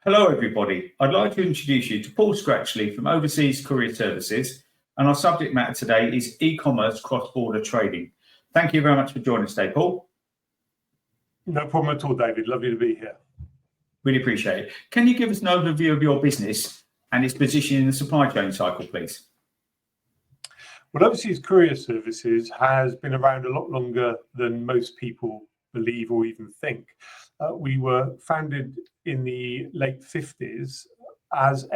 Hello, everybody. I'd like to introduce you to Paul Scratchley from Overseas Courier Services, and our subject matter today is e-commerce cross-border trading. Thank you very much for joining us today, Paul. No problem at all, David. Lovely to be here. Really appreciate it. Can you give us an overview of your business and its position in the supply chain cycle, please? Well, Overseas Courier Services has been around a lot longer than most people believe or even think. We were founded in the late 50s as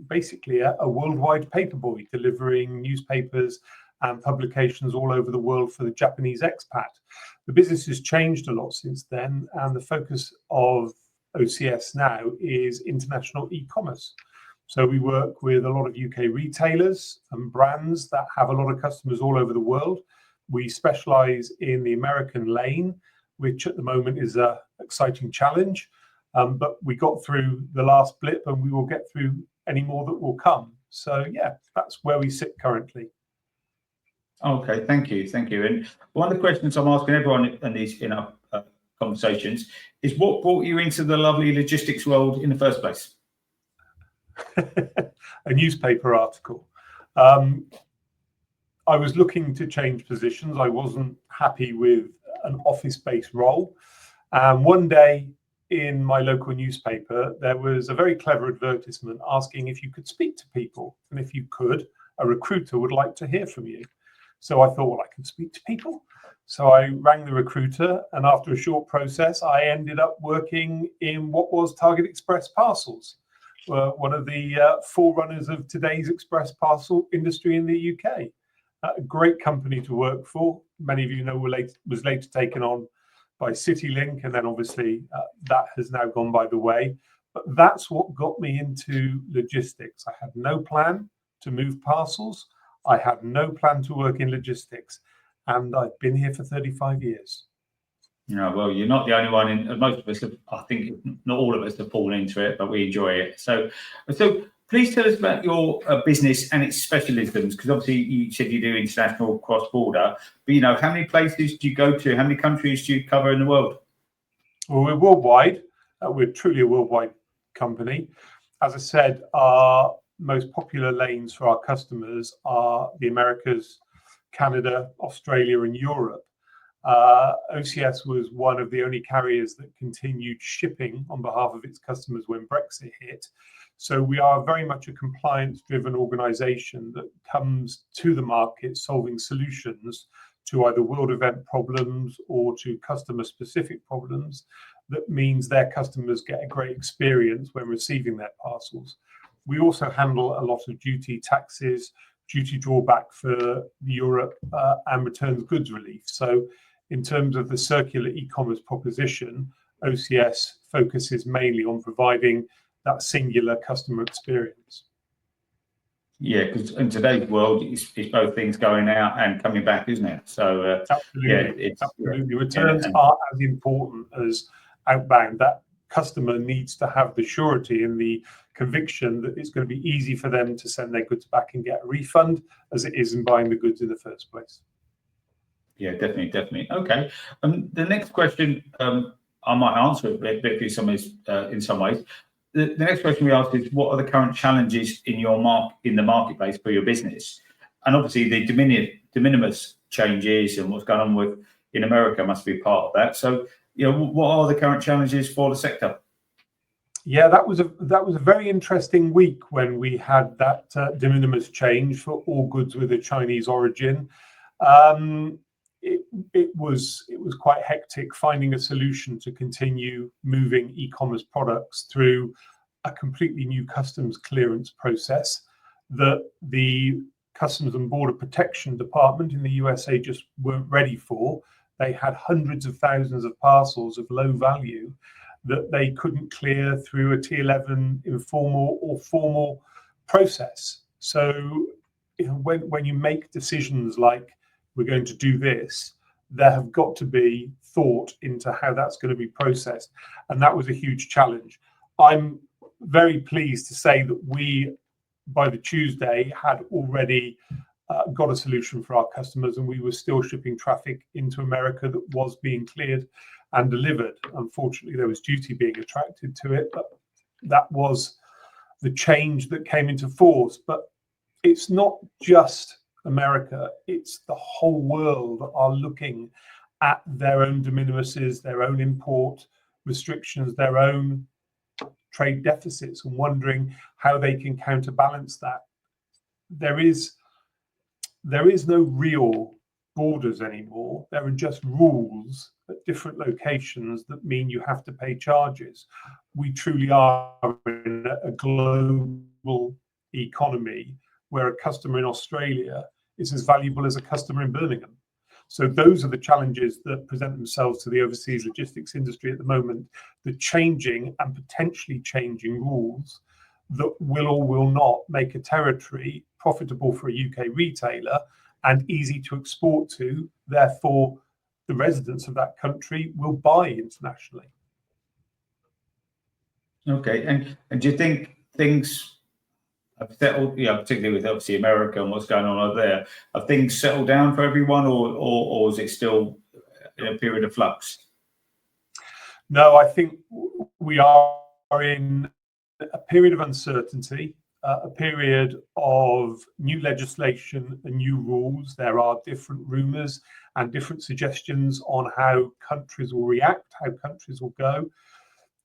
basically a worldwide paperboy, delivering newspapers and publications all over the world for the Japanese expat. The business has changed a lot since then, and the focus of OCS now is international e-commerce. So we work with a lot of UK retailers and brands that have a lot of customers all over the world. We specialize in the American lane, which at the moment is an exciting challenge. But we got through the last blip and we will get through any more that will come. So yeah, that's where we sit currently. Okay, thank you. And one of the questions I'm asking everyone in our conversations is, what brought you into the lovely logistics world in the first place? A newspaper article. I was looking to change positions. I wasn't happy with an office-based role. One day in my local newspaper, there was a very clever advertisement asking if you could speak to people. And if you could, a recruiter would like to hear from you. So I thought, well, I can speak to people. So I rang the recruiter, and after a short process, I ended up working in what was Target Express Parcels, one of the forerunners of today's express parcel industry in the UK. A great company to work for. Many of you know was later taken on by CityLink, and then obviously that has now gone by the way. But that's what got me into logistics. I had no plan to move parcels. I had no plan to work in logistics, and I've been here for 35 years. Yeah, well, you're not the only one. Most of us, I think, not all of us have fallen into it, but we enjoy it. So please tell us about your business and its specialisms, because obviously you said you do international cross-border, but how many places do you go to? How many countries do you cover in the world? Well, we're worldwide. We're truly a worldwide company. As I said, our most popular lanes for our customers are the Americas, Canada, Australia, and Europe. OCS was one of the only carriers that continued shipping on behalf of its customers when Brexit hit. So we are very much a compliance-driven organization that comes to the market solving solutions to either world event problems or to customer-specific problems. That means their customers get a great experience when receiving their parcels. We also handle a lot of duty, taxes, duty drawback for Europe, and returns goods relief. So in terms of the circular e-commerce proposition, OCS focuses mainly on providing that singular customer experience. Yeah, because in today's world, it's both things going out and coming back, isn't it? So absolutely, absolutely. Returns are as important as outbound. That customer needs to have the surety and the conviction that it's going to be easy for them to send their goods back and get a refund as it is in buying the goods in the first place. Yeah, definitely. Okay. The next question, I might answer it a bit in some ways. The next question we asked is, what are the current challenges in the marketplace for your business? And obviously the de minimis changes and what's going on in America must be part of that. So, what are the current challenges for the sector? Yeah, that was a very interesting week when we had that de minimis change for all goods with a Chinese origin. It was quite hectic finding a solution to continue moving e-commerce products through a completely new customs clearance process that the Customs and Border Protection Department in the USA just weren't ready for. They had hundreds of thousands of parcels of low value that they couldn't clear through a T11 informal or formal process. So when you make decisions like we're going to do this, there have got to be thought into how that's going to be processed. And that was a huge challenge. I'm very pleased to say that we, by the Tuesday, had already got a solution for our customers, and we were still shipping traffic into America that was being cleared and delivered. Unfortunately, there was duty being attracted to it, but That was the change that came into force. But it's not just America, it's the whole world that are looking at their own de minimis, their own import restrictions, their own trade deficits, and wondering how they can counterbalance that. There is no real borders anymore. There are just rules at different locations that mean you have to pay charges. We truly are in a global economy where a customer in Australia is as valuable as a customer in Birmingham. So those are the challenges that present themselves to the overseas logistics industry at the moment, the changing and potentially changing rules that will or will not make a territory profitable for a UK retailer and easy to export to. Therefore, the residents of that country will buy internationally. Okay, and do you think things have settled, particularly with obviously America and what's going on over there, have things settled down for everyone, or is it still in a period of flux? No, I think we are in a period of uncertainty, a period of new legislation and new rules. There are different rumours and different suggestions on how countries will react, how countries will go.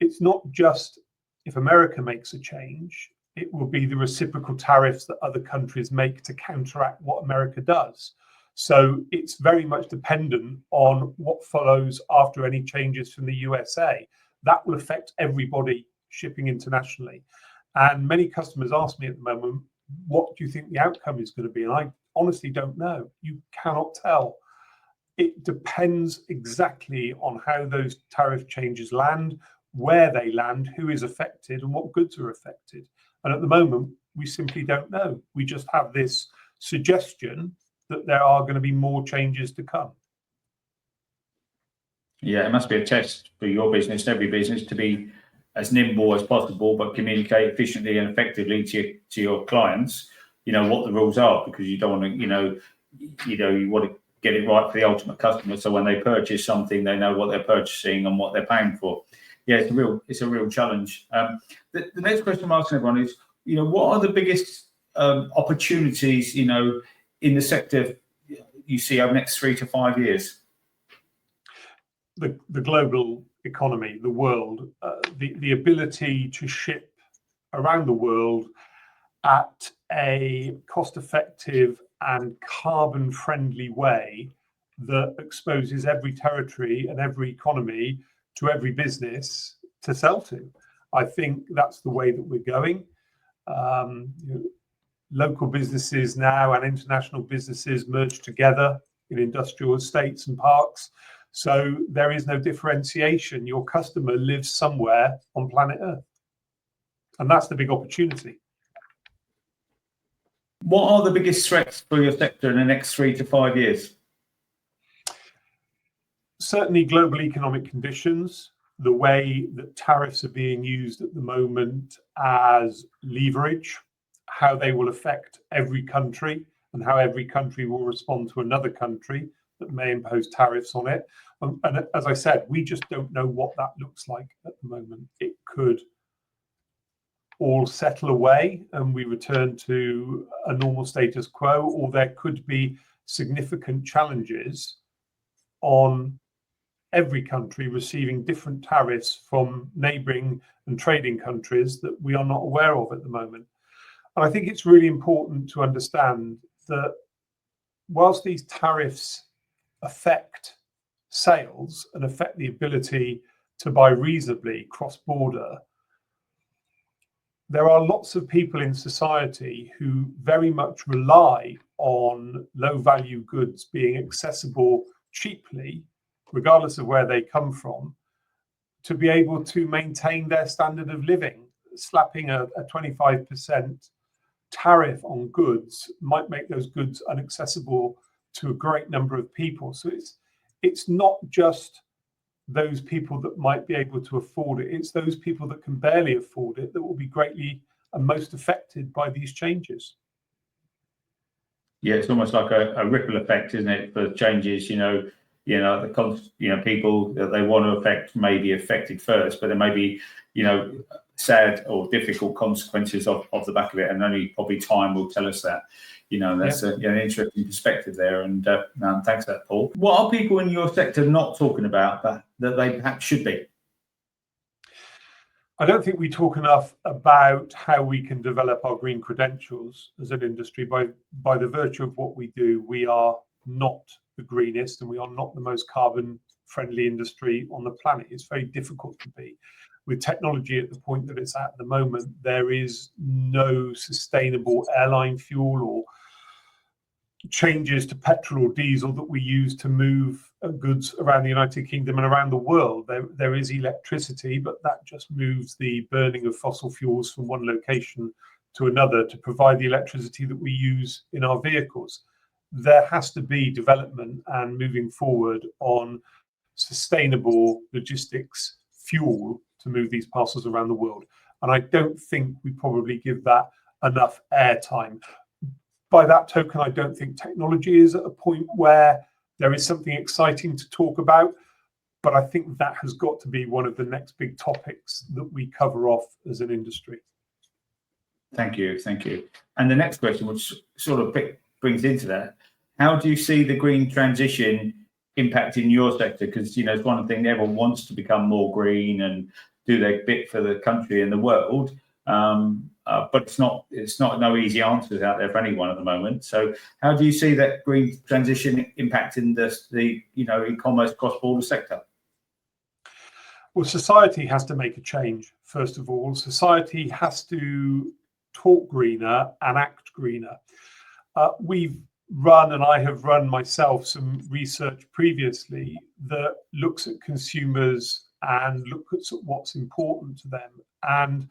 It's not just if America makes a change, it will be the reciprocal tariffs that other countries make to counteract what America does. So it's very much dependent on what follows after any changes from the USA. That will affect everybody shipping internationally. And many customers ask me at the moment, what do you think the outcome is going to be? And I honestly don't know. You cannot tell. It depends exactly on how those tariff changes land, where they land, who is affected, and what goods are affected. And at the moment, we simply don't know. We just have this suggestion that there are going to be more changes to come. Yeah, it must be a test for your business, every business, to be as nimble as possible, but communicate efficiently and effectively to your clients, what the rules are, because you don't want to, you want to get it right for the ultimate customer. So when they purchase something, they know what they're purchasing and what they're paying for. Yeah, it's a real challenge. The next question I'm asking everyone is, what are the biggest opportunities, in the sector you see over the next 3 to 5 years? The global economy, the world, the ability to ship around the world at a cost-effective and carbon-friendly way that exposes every territory and every economy to every business to sell to. I think that's the way that we're going. Local businesses now and international businesses merge together in industrial estates and parks. So there is no differentiation. Your customer lives somewhere on planet Earth. And that's the big opportunity. What are the biggest threats for your sector in the next 3 to 5 years? Certainly global economic conditions, the way that tariffs are being used at the moment as leverage, how they will affect every country and how every country will respond to another country that may impose tariffs on it. And as I said, we just don't know what that looks like at the moment. It could all settle away and we return to a normal status quo, or there could be significant challenges on every country receiving different tariffs from neighbouring and trading countries that we are not aware of at the moment. And I think it's really important to understand that whilst these tariffs affect sales and affect the ability to buy reasonably cross-border, there are lots of people in society who very much rely on low-value goods being accessible cheaply, regardless of where they come from, to be able to maintain their standard of living. Slapping a 25% tariff on goods might make those goods inaccessible to a great number of people. So it's not just those people that might be able to afford it, it's those people that can barely afford it that will be greatly and most affected by these changes. Yeah, it's almost like a ripple effect, isn't it, for changes? The people that they want to affect may be affected first, but there may be, sad or difficult consequences of the back of it, and only probably time will tell us that. That's an interesting perspective there, and thanks for that, Paul. What are people in your sector not talking about that they perhaps should be? I don't think we talk enough about how we can develop our green credentials as an industry. By the virtue of what we do, we are not the greenest, and we are not the most carbon friendly industry on the planet. It's very difficult to be. With technology at the point that it's at the moment, there is no sustainable airline fuel or changes to petrol or diesel that we use to move goods around the United Kingdom and around the world. There is electricity, but that just moves the burning of fossil fuels from one location to another to provide the electricity that we use in our vehicles. There has to be development and moving forward on sustainable logistics fuel to move these parcels around the world. And I don't think we probably give that enough airtime. By that token, I don't think technology is at a point where there is something exciting to talk about, but I think that has got to be one of the next big topics that we cover off as an industry. Thank you. And the next question, which sort of brings into that, how do you see the green transition impacting your sector? Because it's one thing, everyone wants to become more green and do their bit for the country and the world. But it's not no easy answers out there for anyone at the moment. So how do you see that green transition impacting the e-commerce cross-border sector? Well, society has to make a change. First of all, society has to talk greener and act greener. We've run, and I have run myself, some research previously that looks at consumers and looks at what's important to them. And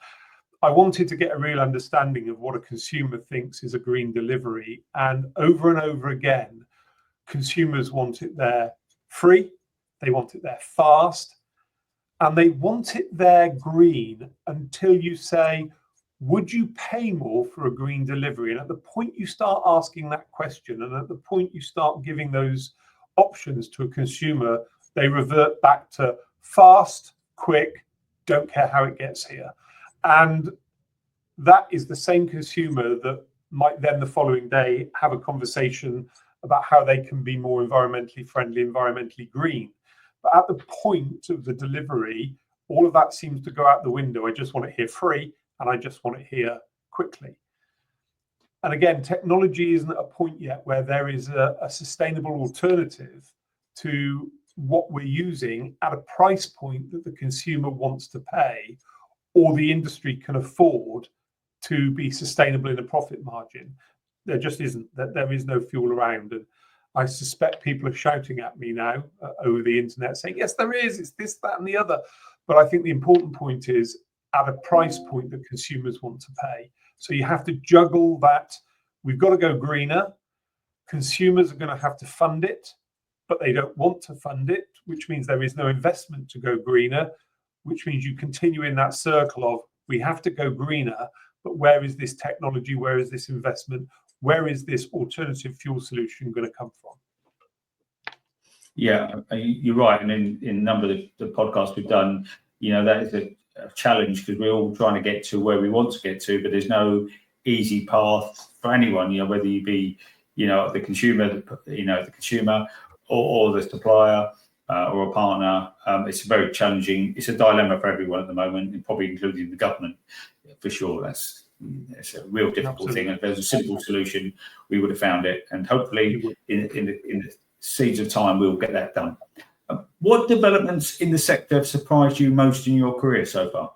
I wanted to get a real understanding of what a consumer thinks is a green delivery. And over again, consumers want it there free, they want it there fast, and they want it there green until you say, would you pay more for a green delivery? And at the point you start asking that question, and at the point you start giving those options to a consumer, they revert back to fast, quick, don't care how it gets here. And that is the same consumer that might then the following day have a conversation about how they can be more environmentally friendly, environmentally green. But at the point of the delivery, all of that seems to go out the window. I just want it here free, and I just want it here quickly. And again, technology isn't at a point yet where there is a sustainable alternative to what we're using at a price point that the consumer wants to pay, or the industry can afford to be sustainable in a profit margin. There just isn't. There is no fuel around. And I suspect people are shouting at me now over the internet saying, yes, there is, it's this, that, and the other. But I think the important point is at a price point that consumers want to pay. So you have to juggle that. We've got to go greener. Consumers are going to have to fund it, but they don't want to fund it, which means there is no investment to go greener, which means you continue in that circle of we have to go greener, but where is this technology? Where is this investment? Where is this alternative fuel solution going to come from? Yeah, you're right. And in a number of the podcasts we've done, that is a challenge because we're all trying to get to where we want to get to, but there's no easy path for anyone, whether you be, the consumer, or the supplier or a partner. It's very challenging. It's a dilemma for everyone at the moment, and probably including the government, for sure. It's a real difficult thing. And if there's a simple solution, we would have found it. And hopefully in the seeds of time, we'll get that done. What developments in the sector have surprised you most in your career so far?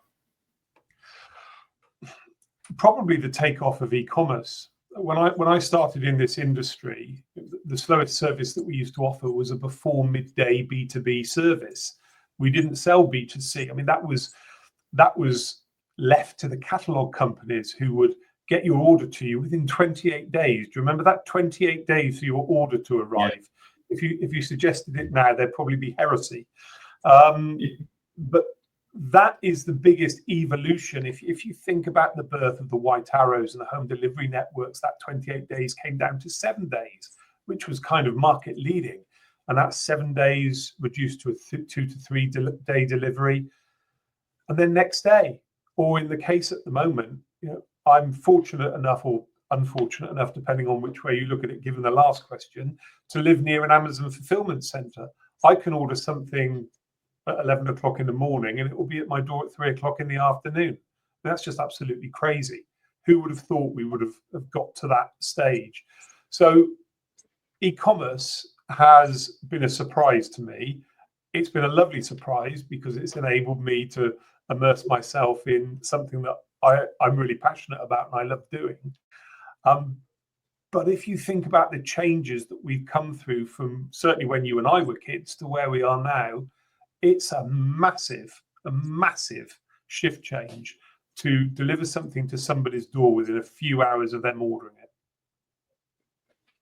Probably the takeoff of e-commerce. When I started in this industry, the slowest service that we used to offer was a before midday B2B service. We didn't sell B2C. I mean, that was left to the catalog companies who would get your order to you within 28 days. Do you remember that? 28 days for your order to arrive. Yeah. If you suggested it now, there'd probably be heresy. But that is the biggest evolution. If you think about the birth of the White Arrows and the home delivery networks, that 28 days came down to 7 days, which was kind of market leading. And that 7 days reduced to a 2 to 3 day delivery. And then next day, Or in the case at the moment, I'm fortunate enough or unfortunate enough, depending on which way you look at it, given the last question, to live near an Amazon fulfillment center. I can order something at 11 o'clock in the morning and it will be at my door at 3 o'clock in the afternoon. That's just absolutely crazy. Who would have thought we would have got to that stage? So e-commerce has been a surprise to me. It's been a lovely surprise because it's enabled me to immerse myself in something that I'm really passionate about and I love doing. But if you think about the changes that we've come through from certainly when you and I were kids to where we are now, it's a massive shift change to deliver something to somebody's door within a few hours of them ordering it.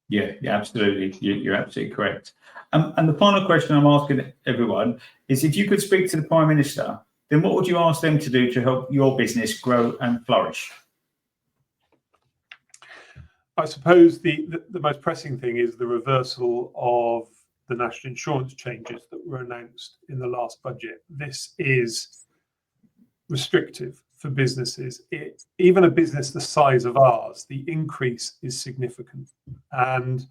Yeah, absolutely. You're absolutely correct. And the final question I'm asking everyone is, if you could speak to the Prime Minister, then what would you ask them to do to help your business grow and flourish? I suppose the most pressing thing is the reversal of the national insurance changes that were announced in the last budget. This is restrictive for businesses. Even a business the size of ours, the increase is significant. And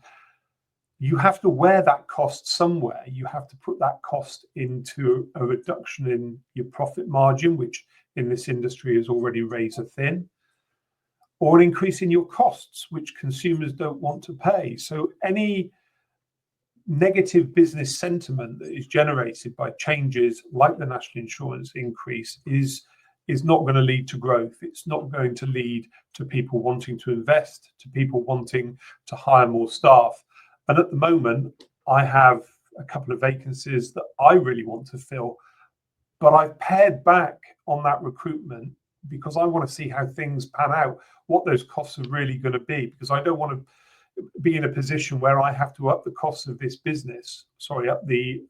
you have to wear that cost somewhere. You have to put that cost into a reduction in your profit margin, which in this industry is already razor thin, or an increase in your costs, which consumers don't want to pay. So any negative business sentiment that is generated by changes like the national insurance increase is not going to lead to growth. It's not going to lead to people wanting to invest, to people wanting to hire more staff. And at the moment, I have a couple of vacancies that I really want to fill, but I've pared back on that recruitment because I want to see how things pan out, what those costs are really going to be, because I don't want to be in a position where I have to up the costs of this business, up the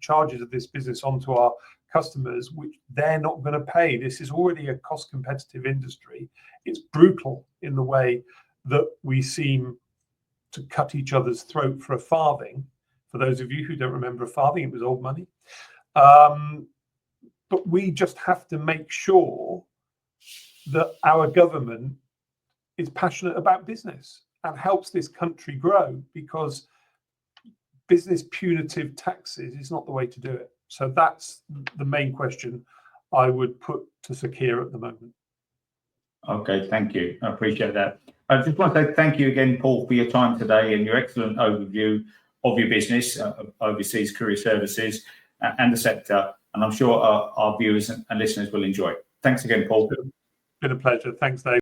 charges of this business onto our customers, which they're not going to pay. This is already a cost competitive industry. It's brutal in the way that we seem to cut each other's throat for a farthing. For those of you who don't remember a farthing, it was old money. But we just have to make sure that our government is passionate about business and helps this country grow, because business punitive taxes is not the way to do it. So that's the main question I would put to Sir Keir at the moment. Okay, thank you. I appreciate that. I just want to say thank you again, Paul, for your time today and your excellent overview of your business, Overseas Courier Services, and the sector. And I'm sure our viewers and listeners will enjoy it. Thanks again, Paul. It's been a pleasure. Thanks, Dave.